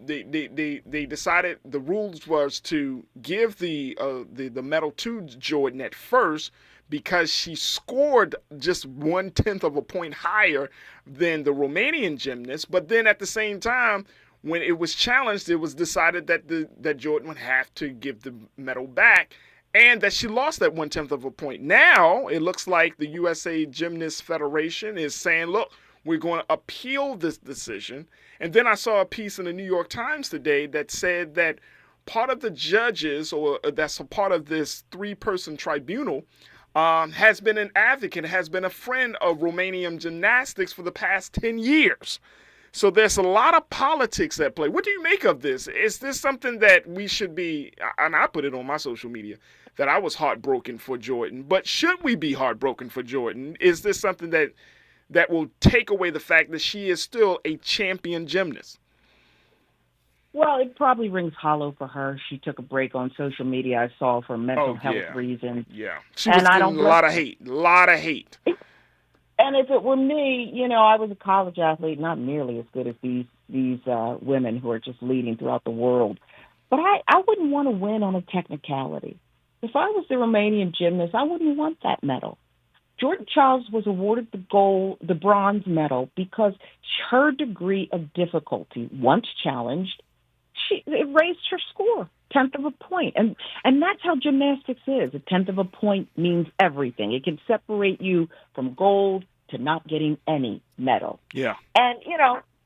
they decided the rules was to give the medal to Jordan at first, because she scored just 1/10 of a point higher than the Romanian gymnast. But then at the same time, when it was challenged, it was decided that Jordan would have to give the medal back, and that she lost that 1/10 of a point. Now it looks like the USA Gymnast Federation is saying, look, we're going to appeal this decision. And then I saw a piece in the New York Times today that said that part of the judges, or that's a part of this 3-person tribunal, has been an advocate, has been a friend of Romanian gymnastics for the past 10 years. So there's a lot of politics at play. What do you make of this? Is this something that we should be, and I put it on my social media, that I was heartbroken for Jordan, but should we be heartbroken for Jordan? Is this something that will take away the fact that she is still a champion gymnast? Well, it probably rings hollow for her. She took a break on social media, I saw, for mental health reasons. Yeah. She was getting a lot of hate. And if it were me, I was a college athlete, not nearly as good as these women who are just leading throughout the world. But I wouldn't want to win on a technicality. If I was the Romanian gymnast, I wouldn't want that medal. Jordan Childs was awarded the bronze medal because her degree of difficulty, once challenged, it raised her score, 1/10 of a point. And that's how gymnastics is. 1/10 of a point means everything. It can separate you from gold to not getting any medal. Yeah. And,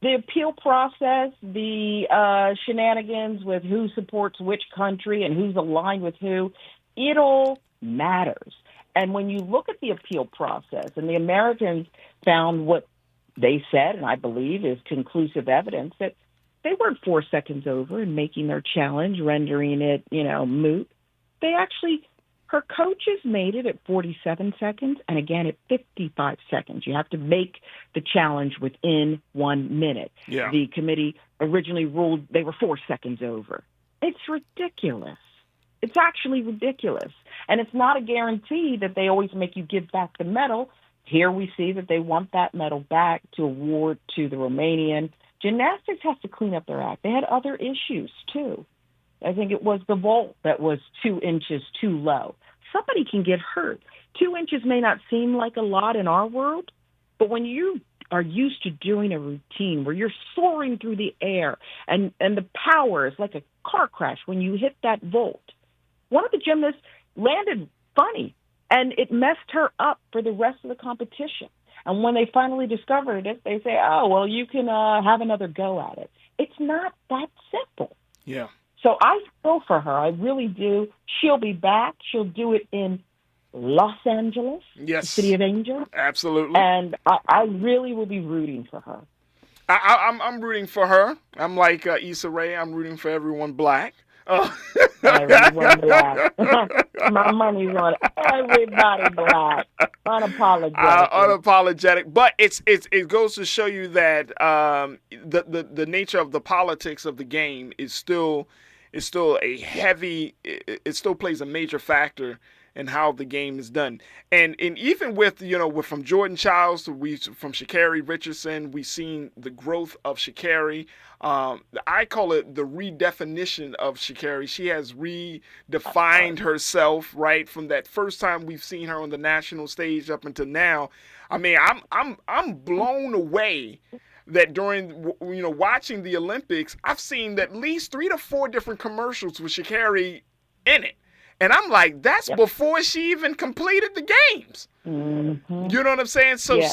the appeal process, the shenanigans with who supports which country and who's aligned with who, it all matters. And when you look at the appeal process, and the Americans found what they said, and I believe is conclusive evidence, that they weren't 4 seconds over in making their challenge, rendering it, moot. They actually, her coaches made it at 47 seconds, and again at 55 seconds. You have to make the challenge within 1 minute. Yeah. The committee originally ruled they were 4 seconds over. It's ridiculous. It's actually ridiculous. And it's not a guarantee that they always make you give back the medal. Here we see that they want that medal back to award to the Romanian. Gymnastics has to clean up their act. They had other issues, too. I think it was the vault that was 2 inches too low. Somebody can get hurt. 2 inches may not seem like a lot in our world, but when you are used to doing a routine where you're soaring through the air and the power is like a car crash when you hit that vault. One of the gymnasts landed funny, and it messed her up for the rest of the competition. And when they finally discovered it, they say, oh, well, you can have another go at it. It's not that simple. Yeah. So I feel for her. I really do. She'll be back. She'll do it in Los Angeles, yes, the City of Angels. Absolutely. And I really will be rooting for her. I'm rooting for her. I'm like Issa Rae. I'm rooting for everyone black. Everyone black. My money's on everybody black. Unapologetic. Unapologetic. But it goes to show you that the nature of the politics of the game is still a heavy. It still plays a major factor in how the game is done. And even with from Jordan Childs from Sha'Carri Richardson, we've seen the growth of Sha'Carri. I call it the redefinition of Sha'Carri. She has redefined herself, right, from that first time we've seen her on the national stage up until now. I mean, I'm blown away that during watching the Olympics, I've seen at least 3 to 4 different commercials with Sha'Carri in it. And I'm like, that's before she even completed the games. Mm-hmm. You know what I'm saying? So yeah,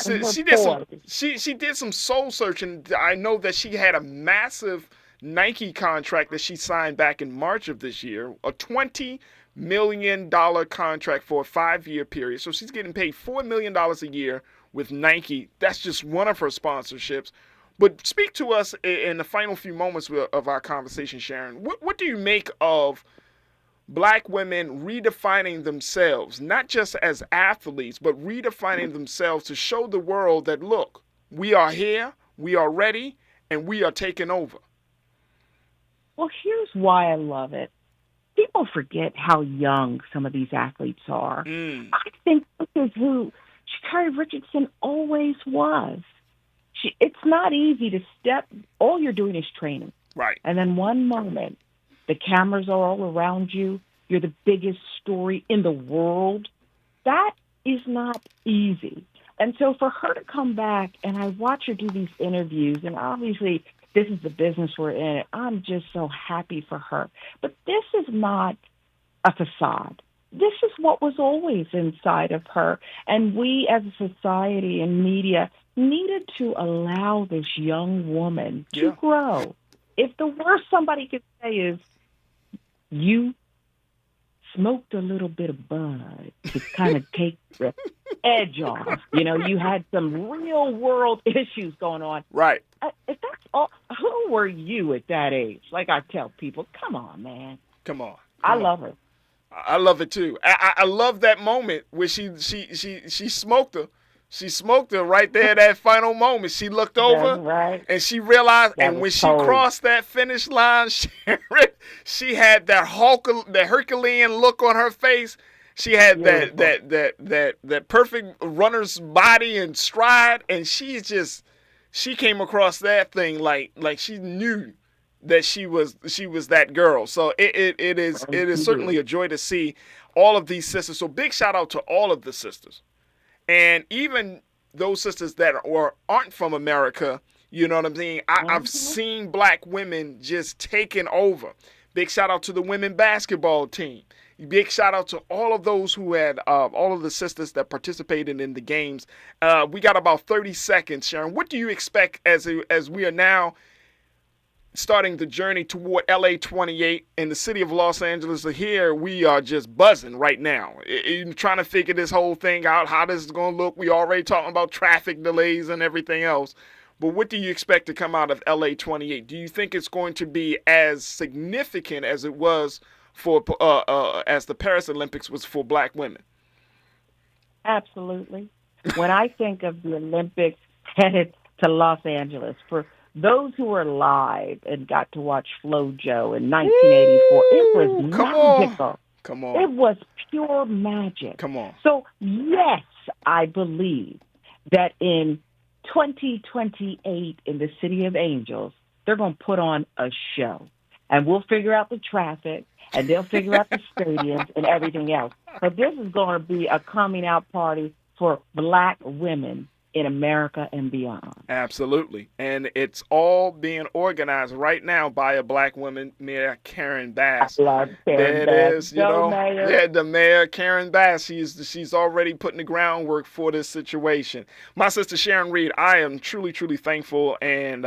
she did some soul searching. I know that she had a massive Nike contract that she signed back in March of this year, a $20 million contract for a 5-year period. So she's getting paid $4 million a year with Nike. That's just one of her sponsorships. But speak to us in the final few moments of our conversation, Sharon. What do you make of Black women redefining themselves, not just as athletes, but redefining themselves to show the world that, look, we are here, we are ready, and we are taking over? Well, here's why I love it. People forget how young some of these athletes are. I think this is who Sha'Carri Richardson always was. It's not easy to all you're doing is training. Right. And then one moment, the cameras are all around you. You're the biggest story in the world. That is not easy. And so for her to come back, and I watch her do these interviews, and obviously this is the business we're in. I'm just so happy for her. But this is not a facade. This is what was always inside of her. And we as a society and media needed to allow this young woman to grow. If the worst somebody could say is, you smoked a little bit of bud to kind of take the edge off. You had some real world issues going on. Right. If that's all, who were you at that age? Like I tell people, come on, man. Come on. I love her. I love it too. I love that moment where she smoked her. She smoked her right there at that final moment. She looked over and she realized, and when she crossed that finish line, she had that Herculean look on her face. She had that perfect runner's body and stride, and she came across that thing like she knew that she was that girl. So it is certainly a joy to see all of these sisters. So big shout out to all of the sisters. And even those sisters that aren't from America, you know what I'm saying? I've seen black women just taking over. Big shout out to the women basketball team. Big shout out to all of those who had, all of the sisters that participated in the games. We got about 30 seconds, Sharon. What do you expect as we are now starting the journey toward LA 28 in the city of Los Angeles? Here we are just buzzing right now, trying to figure this whole thing out, how this is going to look. We already talking about traffic delays and everything else. But what do you expect to come out of LA 28? Do you think it's going to be as significant as it was for as the Paris Olympics was for black women? Absolutely. When I think of the Olympics headed to Los Angeles, for those who were live and got to watch FloJo in 1984, it was magical. Come on. It was pure magic. Come on. So, yes, I believe that in 2028 in the City of Angels, they're going to put on a show. And we'll figure out the traffic, and they'll figure out the stadiums and everything else. But this is going to be a coming out party for black women in America and beyond. Absolutely. And it's all being organized right now by a black woman, Mayor Karen Bass. There it is, Mayor. Yeah, the Mayor Karen Bass. She's already putting the groundwork for this situation. My sister Sharon Reed, I am truly, truly thankful and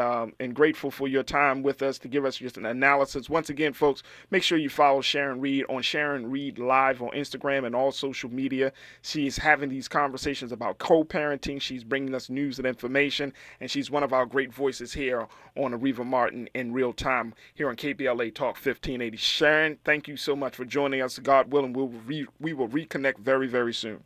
grateful for your time with us to give us just an analysis. Once again, folks, make sure you follow Sharon Reed on Sharon Reed Live on Instagram and all social media. She's having these conversations about co-parenting. She's bringing us news and information, and she's one of our great voices here on Areva Martin in real time here on KBLA Talk 1580. Sharon, thank you so much for joining us. God willing, we will reconnect very, very soon.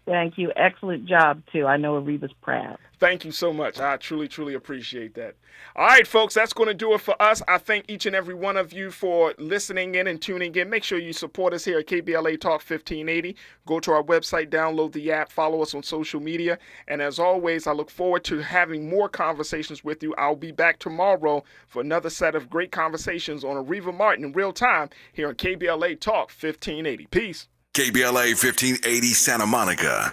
Thank you. Excellent job, too. I know Areva's proud. Thank you so much. I truly, truly appreciate that. All right, folks, that's going to do it for us. I thank each and every one of you for listening in and tuning in. Make sure you support us here at KBLA Talk 1580. Go to our website, download the app, follow us on social media. And as always, I look forward to having more conversations with you. I'll be back tomorrow for another set of great conversations on Areva Martin in real time here on KBLA Talk 1580. Peace. KBLA 1580 Santa Monica.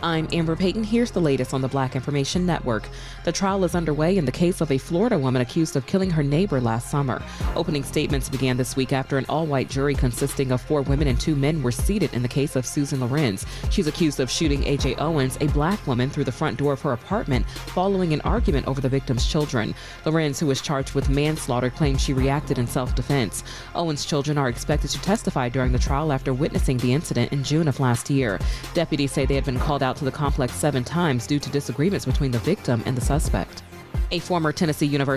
I'm Amber Payton. Here's the latest on the Black Information Network. The trial is underway in the case of a Florida woman accused of killing her neighbor last summer. Opening statements began this week after an all-white jury consisting of 4 women and 2 men were seated in the case of Susan Lorenz. She's accused of shooting A.J. Owens, a black woman, through the front door of her apartment following an argument over the victim's children. Lorenz, who was charged with manslaughter, claimed she reacted in self-defense. Owens' children are expected to testify during the trial after witnessing the incident in June of last year. Deputies say they had been called out to the complex 7 times due to disagreements between the victim and the suspect. A former Tennessee University